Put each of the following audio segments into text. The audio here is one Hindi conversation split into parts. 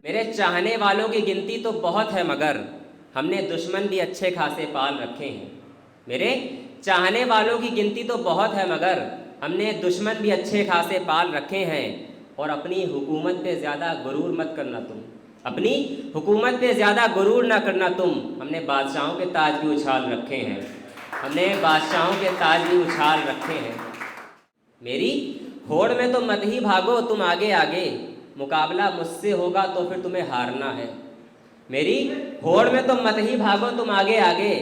मेरे चाहने वालों की गिनती तो बहुत है मगर हमने दुश्मन भी अच्छे खासे पाल रखे हैं। मेरे चाहने वालों की गिनती तो बहुत है मगर हमने दुश्मन भी अच्छे खासे पाल रखे हैं। और अपनी हुकूमत पे ज़्यादा गुरूर मत करना तुम, अपनी हुकूमत पे ज़्यादा गुरूर ना करना तुम। हमने बादशाहों के ताज भी उछाल रखे हैं, हमने बादशाहों के ताज भी उछाल रखे हैं। मेरी होड़ में तो मत ही भागो तुम आगे आगे, मुकाबला मुझसे होगा तो फिर तुम्हें हारना है। मेरी होड़ में तो मत ही भागो तुम आगे आगे,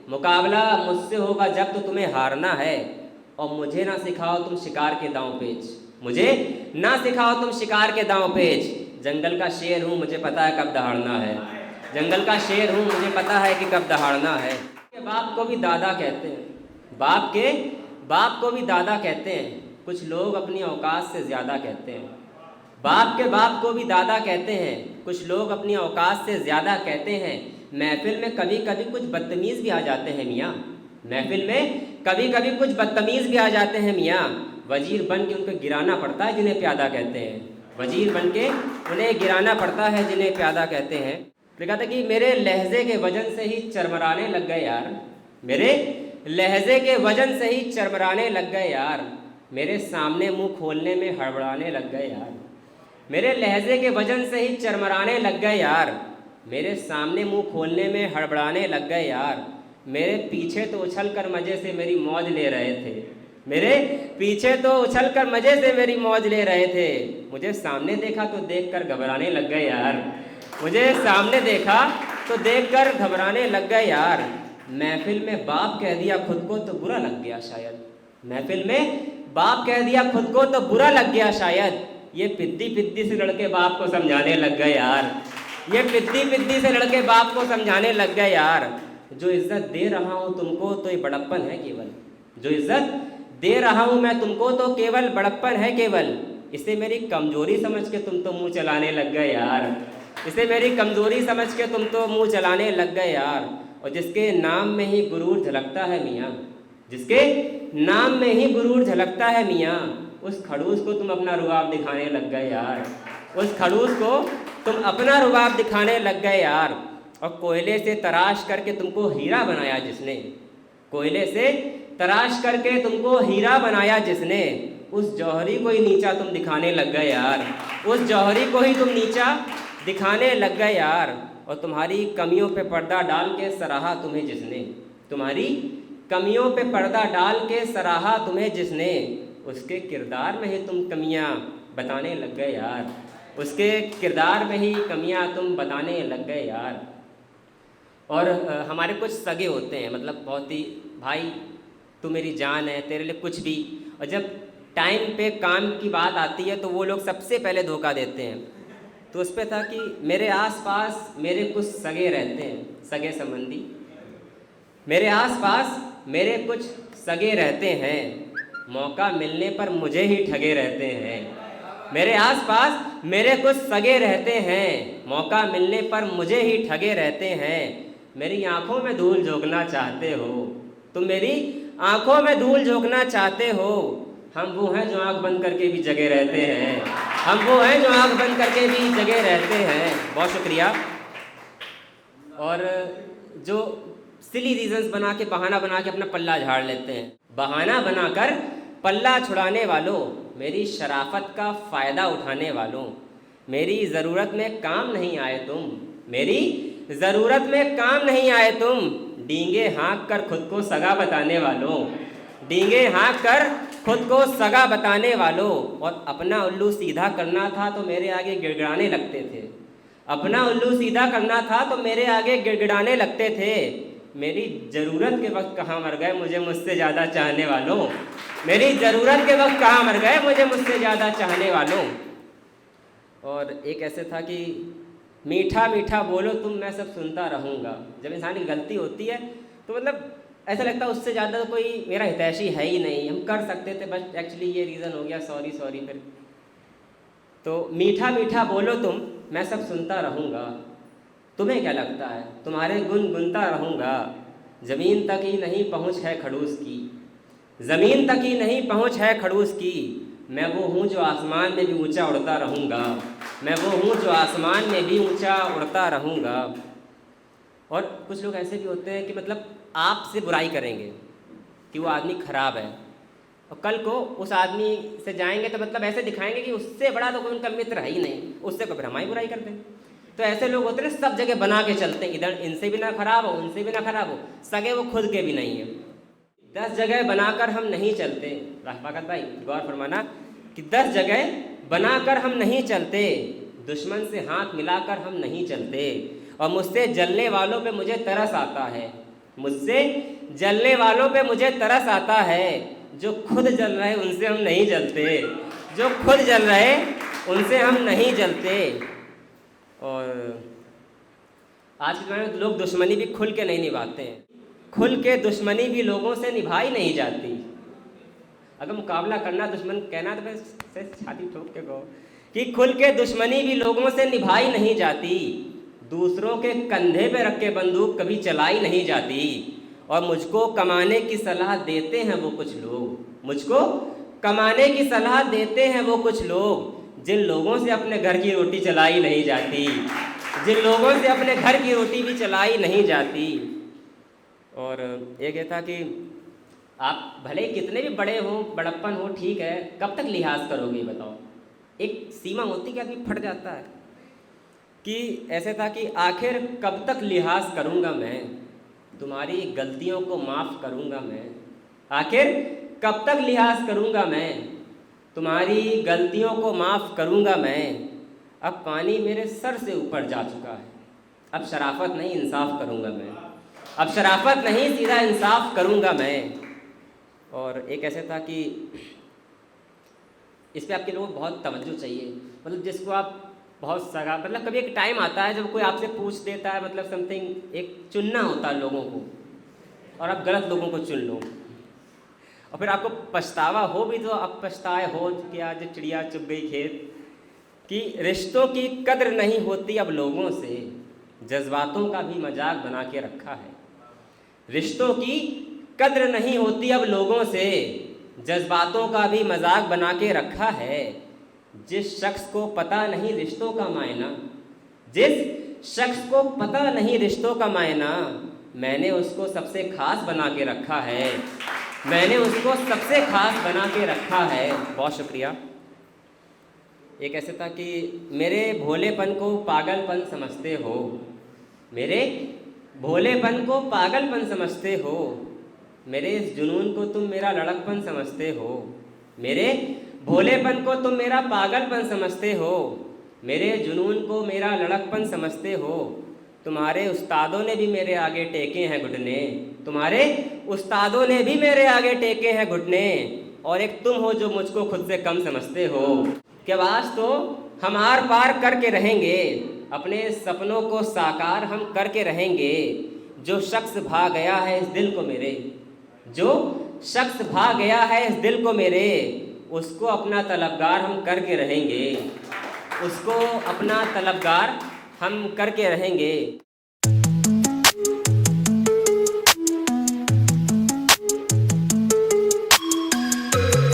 मुकाबला मुझसे होगा जब तो तुम्हें हारना है। और मुझे ना सिखाओ तुम शिकार के दांव पेच, मुझे ना सिखाओ तुम शिकार के दांव पेच। जंगल का शेर हूँ मुझे पता है कब दहाड़ना है, जंगल का शेर हूँ मुझे पता है कि कब दहाड़ना है। बाप को भी दादा कहते हैं, बाप को भी दादा कहते हैं। कुछ लोग अपनी औकात से ज़्यादा कहते हैं। बाप के बाप को भी दादा कहते हैं, कुछ लोग अपनी औकात से ज़्यादा कहते हैं। महफिल में कभी कभी कुछ बदतमीज़ भी आ जाते हैं मियाँ, महफिल में कभी कभी कुछ बदतमीज़ भी आ जाते हैं मियाँ। वजीर बन के उनको गिराना पड़ता है जिन्हें प्यादा कहते हैं, वजीर बन के उन्हें गिराना पड़ता है जिन्हें प्यादा कहते हैं। लिखा था कि मेरे लहजे के वजन से ही चरमराने लग गए यार, मेरे लहजे के वजन से ही चरमराने लग गए यार। मेरे सामने मुंह खोलने में हड़बड़ाने लग गए यार, मेरे लहजे के वजन से ही चरमराने लग गए यार। मेरे सामने मुंह खोलने में हड़बड़ाने लग गए यार। मेरे पीछे तो उछल कर मज़े से मेरी मौज ले रहे थे, मेरे पीछे तो उछल कर मज़े से मेरी मौज ले रहे थे। मुझे सामने देखा तो देखकर घबराने लग गए यार, मुझे सामने देखा तो देखकर घबराने लग गए यार। महफिल में बाप कह दिया खुद को तो बुरा लग गया शायद, महफिल में बाप कह दिया खुद को तो बुरा लग गया शायद। ये पिद्दी से लड़के बाप को समझाने लग गए यार, ये पिद्दी से लड़के बाप को समझाने लग गए यार। जो इज्जत दे रहा हूँ तुमको तो ये बड़प्पन है केवल, जो इज्जत दे रहा हूँ मैं तुमको तो केवल बड़प्पन है केवल। इसे मेरी कमजोरी समझ के तुम तो मुंह चलाने लग गए यार, इसे मेरी कमजोरी समझ के तुम तो मुंह चलाने लग गए यार। और जिसके नाम में ही गुरूर झलकता है मियाँ, जिसके नाम में ही गुरूर झलकता है मियाँ, उस खड़ूस को तुम अपना रुबाब दिखाने लग गए यार, उस खड़ूस को तुम अपना रुबाब दिखाने लग गए यार। और कोयले से तराश करके तुमको हीरा बनाया जिसने, कोयले से तराश करके तुमको हीरा बनाया जिसने, उस जौहरी को ही नीचा तुम दिखाने लग गए यार, उस जौहरी को ही तुम नीचा दिखाने लग गए यार। और तुम्हारी कमियों पे पर्दा डाल के सराहा तुम्हें जिसने, तुम्हारी कमियों पे पर्दा डाल के सराहा तुम्हें जिसने, उसके किरदार में ही तुम कमियां बताने लग गए यार, उसके किरदार में ही कमियां तुम बताने लग गए यार। और हमारे कुछ सगे होते हैं, मतलब बहुत ही भाई तू मेरी जान है, तेरे लिए कुछ भी। और जब टाइम पे काम की बात आती है तो वो लोग सबसे पहले धोखा देते हैं। तो उस पर था कि मेरे आसपास मेरे कुछ सगे रहते हैं, सगे संबंधी मेरे आसपास मेरे कुछ सगे रहते हैं, मौका मिलने पर मुझे ही ठगे रहते हैं। मेरे आसपास मेरे कुछ सगे रहते हैं, मौका मिलने पर मुझे ही ठगे रहते हैं। मेरी आंखों में धूल झोंकना चाहते हो तुम, मेरी आंखों में धूल झोंकना चाहते हो। हम वो हैं जो आंख बंद करके भी जगे रहते हैं, हम वो हैं जो आंख बंद करके भी जगे रहते हैं। बहुत शुक्रिया। और जो सिली रीजंस बना के, बहाना बना के अपना पल्ला झाड़ लेते हैं, बहाना बनाकर पल्ला छुड़ाने वालों, मेरी शराफत का फ़ायदा उठाने वालों, मेरी ज़रूरत में काम नहीं आए तुम, मेरी ज़रूरत में काम नहीं आए तुम। डींगे हाँक कर खुद को सगा बताने वालों, डींगे हाँक कर खुद को सगा बताने वालों। और अपना उल्लू सीधा करना था तो मेरे आगे गिड़गिड़ाने लगते थे, अपना उल्लू सीधा करना था तो मेरे आगे गिड़गिड़ाने लगते थे। मेरी ज़रूरत के वक्त कहाँ मर गए मुझे मुझसे ज़्यादा चाहने वालों, मेरी ज़रूरत के वक्त कहाँ मर गए मुझे मुझसे ज़्यादा चाहने वालों। और एक ऐसे था कि मीठा मीठा बोलो तुम मैं सब सुनता रहूँगा। जब इंसान की गलती होती है तो मतलब ऐसा लगता है उससे ज़्यादा तो कोई मेरा हितैषी है ही नहीं, हम कर सकते थे बस एक्चुअली ये रीज़न हो गया, सॉरी सॉरी। फिर तो मीठा मीठा बोलो तुम मैं सब सुनता रहूँगा, तुम्हें क्या लगता है तुम्हारे गुन गुनता रहूँगा। ज़मीन तक ही नहीं पहुँच है खड़ूस की, ज़मीन तक ही नहीं पहुँच है खड़ूस की, मैं वो हूँ जो आसमान में भी ऊंचा उड़ता रहूँगा। मैं वो हूँ जो आसमान में भी ऊंचा उड़ता रहूँगा। और कुछ लोग ऐसे भी होते हैं कि मतलब आपसे बुराई करेंगे कि वो आदमी ख़राब है, और कल को उस आदमी से जाएंगे तो मतलब ऐसे दिखाएंगे कि उससे बड़ा तो कोई उनका मित्र है ही नहीं, उससे कभी हमारी बुराई करते हैं। तो ऐसे लोग होते हैं सब जगह बना के चलते हैं, इधर इनसे भी ना खराब हो, उनसे भी ना खराब हो, सगे वो खुद के भी नहीं है। 10 जगह बनाकर हम नहीं चलते। राफाकत भाई गौर फरमाना कि 10 जगह बनाकर हम नहीं चलते, दुश्मन से हाथ मिलाकर हम नहीं चलते, और मुझसे जलने वालों पे मुझे तरस आता है, मुझसे जलने वालों पे मुझे तरस आता है, जो खुद जल रहे उनसे हम नहीं जलते, जो खुद जल रहे उनसे हम नहीं जलते। और आज के ज़माने में लोग दुश्मनी भी खुल के नहीं निभाते हैं, खुल के दुश्मनी भी लोगों से निभाई नहीं जाती। अगर मुकाबला करना दुश्मन कहना तो मैं छाती ठोक के कहो कि खुल के दुश्मनी भी लोगों से निभाई नहीं जाती, दूसरों के कंधे पे रख के बंदूक कभी चलाई नहीं जाती, और मुझको कमाने की सलाह देते हैं वो कुछ लोग, मुझको कमाने की सलाह देते हैं वो कुछ लोग, जिन लोगों से अपने घर की रोटी चलाई नहीं जाती, जिन लोगों से अपने घर की रोटी भी चलाई नहीं जाती। और एक ये था कि आप भले कितने भी बड़े हो, बड़प्पन हो, ठीक है, कब तक लिहाज करोगे बताओ। एक सीमा होती कि आदमी फट जाता है कि ऐसे था कि आखिर कब तक लिहाज करूँगा मैं, तुम्हारी गलतियों को माफ़ करूँगा मैं, आखिर कब तक लिहाज करूँगा मैं, तुम्हारी गलतियों को माफ़ करूँगा मैं। अब पानी मेरे सर से ऊपर जा चुका है, अब शराफत नहीं इंसाफ करूँगा मैं, अब शराफत नहीं सीधा इंसाफ करूँगा मैं। और एक ऐसे था कि इस पे आपके लोगों को बहुत तवज्जो चाहिए, मतलब जिसको आप बहुत सगा, मतलब कभी एक टाइम आता है जब कोई आपसे पूछ देता है, मतलब समथिंग एक चुनना होता है लोगों को, और आप गलत लोगों को चुन लो, और फिर आपको पछतावा हो भी तो आप पछताए हो कि आज चिड़िया चुग गई खेत, कि रिश्तों की कद्र नहीं होती अब लोगों से, जज्बातों का भी मजाक बना के रखा है, रिश्तों की कद्र नहीं होती अब लोगों से, जज्बातों का भी मजाक बना के रखा है। जिस शख्स को पता नहीं रिश्तों का मायना, जिस शख्स को पता नहीं रिश्तों का मायना, मैंने उसको सबसे खास बना के रखा है, मैंने उसको सबसे खास बना के रखा है। बहुत शुक्रिया। एक ऐसे था कि मेरे भोलेपन को पागलपन समझते हो, मेरे भोलेपन को पागलपन समझते हो, मेरे इस जुनून को तुम मेरा लड़कपन समझते हो, मेरे भोलेपन को तुम मेरा पागलपन समझते हो, मेरे जुनून को मेरा लड़कपन समझते हो। तुम्हारे उस्तादों ने भी मेरे आगे टेके हैं घुटने, तुम्हारे उस्तादों ने भी मेरे आगे टेके हैं घुटने, और एक तुम हो जो मुझको खुद से कम समझते हो। कि आज तो हम आर पार करके रहेंगे, अपने सपनों को साकार हम करके रहेंगे। जो शख्स भा गया है इस दिल को मेरे, जो शख्स भा गया है इस दिल को मेरे, उसको अपना तलबगार हम करके रहेंगे, उसको अपना तलबगार हम करके रहेंगे।